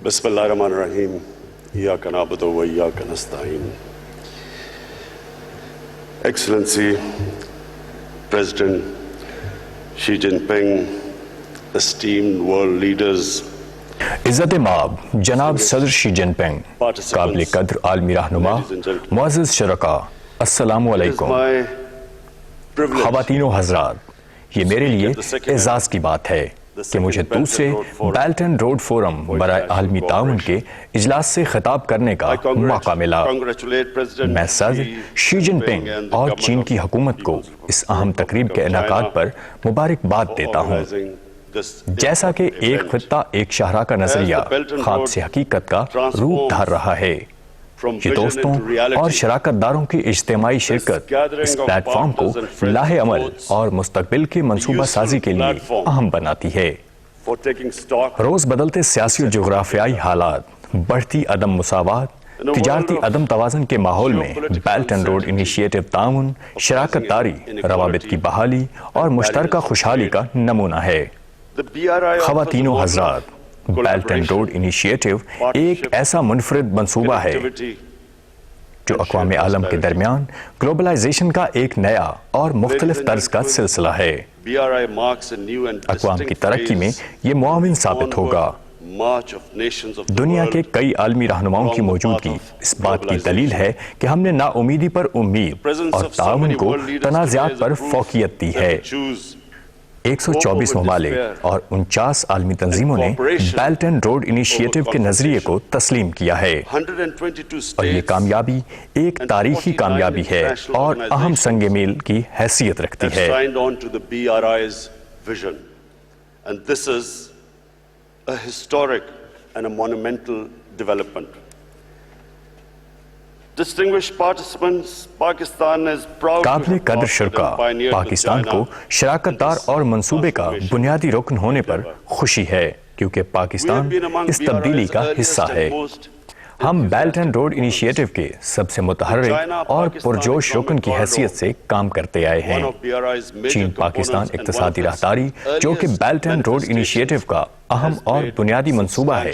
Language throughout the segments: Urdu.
بسم اللہ الرحمن الرحیم ایاک نعبد و ایاک نستعین. Excellency President Xi Jinping, esteemed world leaders, عزت مآب جناب صدر شی جن پنگ، قابل قدر عالمی رہنما، معزز شرکاء، السلام علیکم. خواتین و حضرات، یہ میرے لیے اعزاز کی بات ہے کہ مجھے دوسرے بیلٹ اینڈ روڈ فورم برائے عالمی تعاون کے اجلاس سے خطاب کرنے کا موقع ملا. میں صدر شی جن پنگ اور چین کی حکومت کو اس اہم تقریب کے انعقاد پر مبارکباد دیتا ہوں. جیسا کہ ایک خطہ ایک شاہراہ کا نظریہ خواب سے حقیقت کا روپ دھار رہا ہے، یہ دوستوں اور شراکت داروں کی اجتماعی شرکت اس پلیٹ فارم کو لاہ عمل اور مستقبل کی منصوبہ سازی کے لیے اہم بناتی ہے. روز بدلتے سیاسی و جغرافیائی حالات، بڑھتی عدم مساوات، تجارتی عدم توازن کے ماحول میں بیلٹ اینڈ روڈ انیشیٹو تعاون، شراکت داری، روابط کی بحالی اور مشترکہ خوشحالی کا نمونہ ہے. خواتین و حضرات، بیلٹ اینڈ روڈ انیشیٹو ایک ایسا منفرد منصوبہ ہے جو اقوام عالم کے درمیان گلوبلائزیشن کا ایک نیا اور مختلف طرز کا سلسلہ ہے. اقوام کی ترقی میں یہ معاون ثابت ہوگا. دنیا کے کئی عالمی رہنماؤں کی موجودگی اس بات کی دلیل ہے کہ ہم نے نا امیدی پر امید اور تعاون کو تنازعات پر فوقیت دی ہے. 124 ممالک اور 49 عالمی تنظیموں نے بیلٹ اینڈ روڈ انیشیٹو کے نظریے کو تسلیم کیا ہے، اور یہ کامیابی ایک تاریخی کامیابی ہے اور اہم سنگ میل کی حیثیت رکھتی ہے. قابل قدر شرکاء، پاکستان کو شراکت دار اور منصوبے کا بنیادی رکن ہونے پر خوشی ہے، کیونکہ پاکستان اس تبدیلی کا حصہ ہے. ہم بیلٹ اینڈ روڈ انیشیٹو کے سب سے متحرک اور پرجوش رکن کی حیثیت سے کام کرتے آئے ہیں. چین پاکستان اقتصادی راہداری، جو کہ بیلٹ اینڈ روڈ انیشیٹو کا اہم اور بنیادی منصوبہ ہے،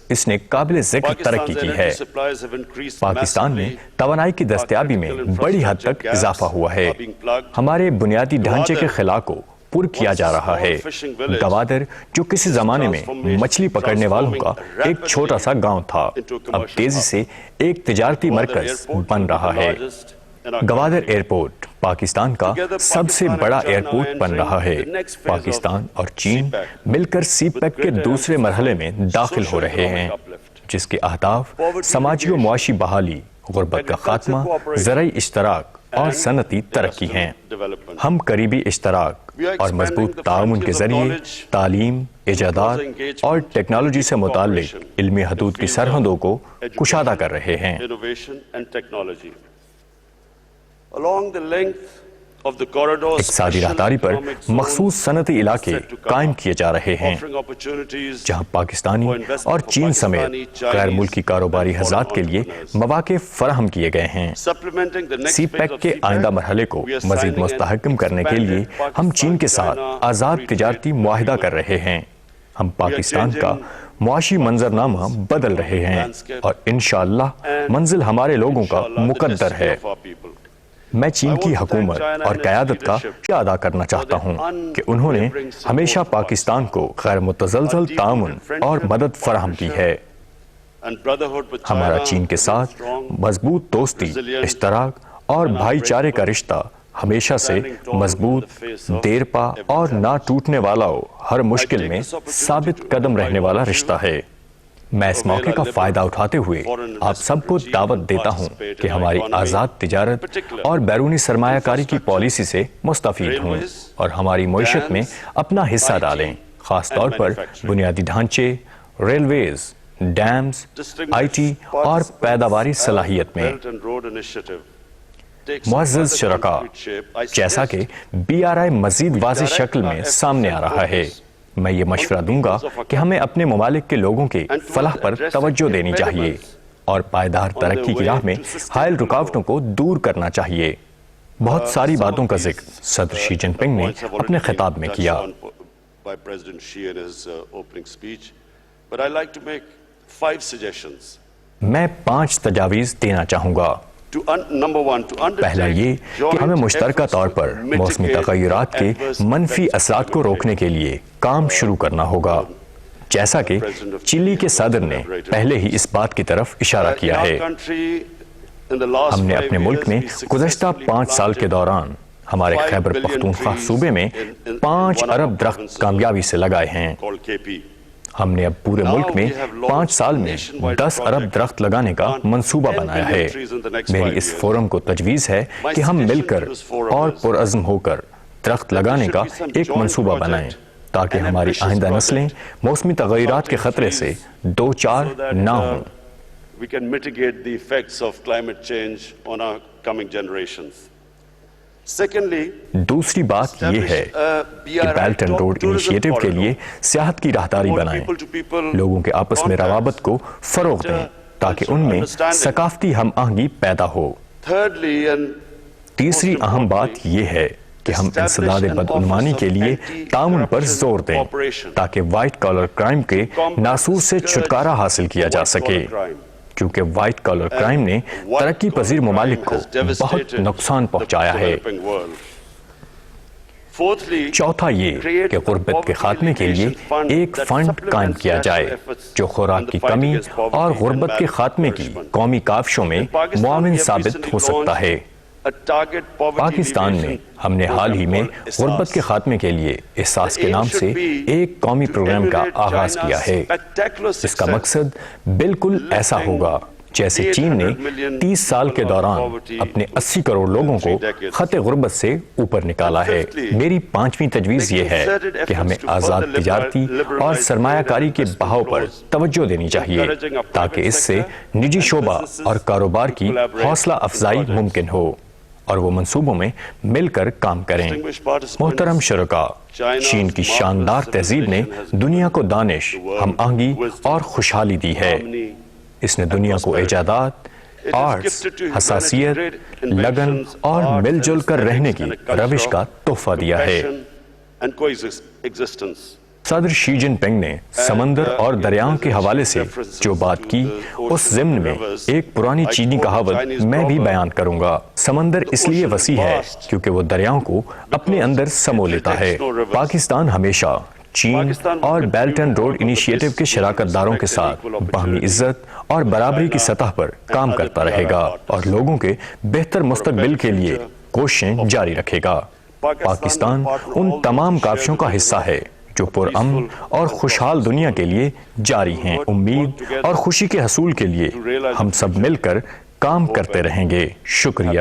اس نے قابل ذکر ترقی کی ہے. پاکستان میں توانائی کی دستیابی میں بڑی حد تک اضافہ ہوا ہے. ہمارے بنیادی ڈھانچے کے خلا کو پر کیا جا رہا ہے. گوادر، جو کسی زمانے میں مچھلی پکڑنے والوں کا ایک چھوٹا سا گاؤں تھا، اب تیزی سے ایک تجارتی مرکز بن رہا ہے. گوادر ایئرپورٹ پاکستان کا سب سے بڑا ایئرپورٹ بن رہا ہے. پاکستان اور چین مل کر سی پیک کے دوسرے مرحلے میں داخل ہو رہے ہیں، جس کے اہداف سماجی و معاشی بحالی، غربت کا خاتمہ، زرعی اشتراک اور صنعتی ترقی ہیں. ہم قریبی اشتراک اور مضبوط تعاون کے ذریعے تعلیم، ایجادات اور ٹیکنالوجی سے متعلق علمی حدود کی سرحدوں کو کشادہ کر رہے ہیں. اقتصادی راہداری پر مخصوص صنعتی علاقے قائم کیے جا رہے ہیں، جہاں پاکستانی اور چین سمیت غیر ملکی کاروباری حضرات کے لیے مواقع فراہم کیے گئے ہیں. سی پیک کے آئندہ مرحلے کو مزید مستحکم کرنے کے لیے ہم چین کے ساتھ آزاد تجارتی معاہدہ کر رہے ہیں. ہم پاکستان کا معاشی منظرنامہ بدل رہے ہیں، اور انشاءاللہ منزل ہمارے لوگوں کا مقدر ہے. میں چین کی حکومت اور قیادت کا شکریہ ادا کرنا چاہتا ہوں کہ انہوں نے ہمیشہ پاکستان کو غیر متزلزل تعاون اور مدد فراہم کی ہے. ہمارا چین کے ساتھ مضبوط دوستی، اشتراک اور بھائی چارے کا رشتہ ہمیشہ سے مضبوط، دیرپا اور نہ ٹوٹنے والا، ہر مشکل میں ثابت قدم رہنے والا رشتہ ہے. میں اس موقع کا فائدہ اٹھاتے ہوئے آپ سب کو دعوت دیتا ہوں کہ ہماری آزاد تجارت اور بیرونی سرمایہ کاری کی پالیسی سے مستفید ہوں اور ہماری معیشت میں اپنا حصہ ڈالیں، خاص طور پر بنیادی ڈھانچے، ریلویز، ڈیمز، آئی ٹی اور پیداواری صلاحیت میں. معزز شرکاء، جیسا کہ BRI مزید واضح شکل میں سامنے آ رہا ہے، میں یہ مشورہ دوں گا کہ ہمیں اپنے ممالک کے لوگوں کے فلاح پر توجہ دینی چاہیے اور پائیدار ترقی کی راہ میں حائل رکاوٹوں کو دور کرنا چاہیے. بہت ساری باتوں کا ذکر صدر شی جن پنگ نے اپنے خطاب میں کیا. But I like to make 5 suggestions. میں 5 تجاویز دینا چاہوں گا۔ Number 1, to پہلا یہ کہ ہمیں مشترکہ طور پر موسمی تغیرات کے منفی اثرات کو روکنے کے لیے کام شروع کرنا ہوگا، جیسا کہ چلی کے صدر نے پہلے ہی اس بات کی طرف اشارہ کیا ہے۔ ہم نے اپنے ملک میں گزشتہ 5 سال کے دوران ہمارے خیبر پختونخوا صوبے میں 5 ارب درخت کامیابی سے لگائے ہیں۔ ہم نے اب پورے ملک میں 5 سال میں 10 ارب درخت لگانے کا منصوبہ بنایا ہے۔ میری اس فورم کو تجویز ہے کہ ہم مل کر اور پرعزم ہو کر درخت لگانے کا ایک منصوبہ بنائیں تاکہ ہماری آئندہ نسلیں موسمی تغیرات کے خطرے سے دوچار نہ ہوں۔ We can mitigate the effects of climate change on our coming generations. Secondly, دوسری بات یہ ہے کہ بیلٹ اینڈ روڈ انیشیٹو کے لیے سیاحت کی راہداری بنائیں، لوگوں کے آپس میں روابط کو فروغ دیں تاکہ ان میں ثقافتی ہم آہنگی پیدا ہو۔ تیسری اہم بات یہ ہے کہ ہم انسداد بدعنوانی کے لیے تعاون پر زور دیں تاکہ وائٹ کالر کرائم کے ناسور سے چھٹکارا حاصل کیا جا سکے، کیونکہ وائٹ کالر کرائم نے ترقی پذیر ممالک کو بہت نقصان پہنچایا ہے۔ چوتھا یہ کہ غربت کے خاتمے کے لیے ایک فنڈ قائم کیا جائے جو خوراک کی کمی اور غربت کے خاتمے کی قومی کاوشوں میں معاون ثابت ہو سکتا ہے۔ پاکستان میں ہم نے حال ہی میں غربت کے خاتمے کے لیے احساس کے نام سے ایک قومی پروگرام کا آغاز کیا ہے۔ اس کا مقصد بالکل ایسا ہوگا جیسے چین نے 30 سال کے دوران اپنے 80 کروڑ لوگوں کو خط غربت سے اوپر نکالا ہے۔ میری 5ویں تجویز یہ ہے کہ ہمیں آزاد تجارتی اور سرمایہ کاری کے بہاؤ پر توجہ دینی چاہیے تاکہ اس سے نجی شعبہ اور کاروبار کی حوصلہ افزائی ممکن ہو اور وہ منصوبوں میں مل کر کام کریں۔ محترم شرکاء، چین کی شاندار تہذیب نے دنیا کو دانش، ہم آہنگی اور خوشحالی دی ہے۔ اس نے دنیا کو ایجادات، آرٹس، حساسیت، لگن اور مل جل کر رہنے کی روش کا تحفہ دیا ہے۔ صدر شی جن پنگ نے سمندر اور دریاؤں کے حوالے سے جو بات کی، اس ضمن میں ایک پرانی چینی کہاوت میں بھی بیان کروں گا۔ سمندر اس لیے وسیع ہے کیونکہ وہ دریاؤں کو اپنے اندر سمو لیتا ہے۔ پاکستان ہمیشہ چین اور بیلٹ اینڈ روڈ انیشیٹو کے شراکت داروں کے ساتھ باہمی عزت اور برابری کی سطح پر کام کرتا رہے گا اور لوگوں کے بہتر مستقبل کے لیے کوششیں جاری رکھے گا۔ پاکستان ان تمام کاوشوں کا حصہ ہے جو پرامن اور خوشحال دنیا کے لیے جاری ہیں۔ امید اور خوشی کے حصول کے لیے ہم سب مل کر کام کرتے رہیں گے۔ شکریہ۔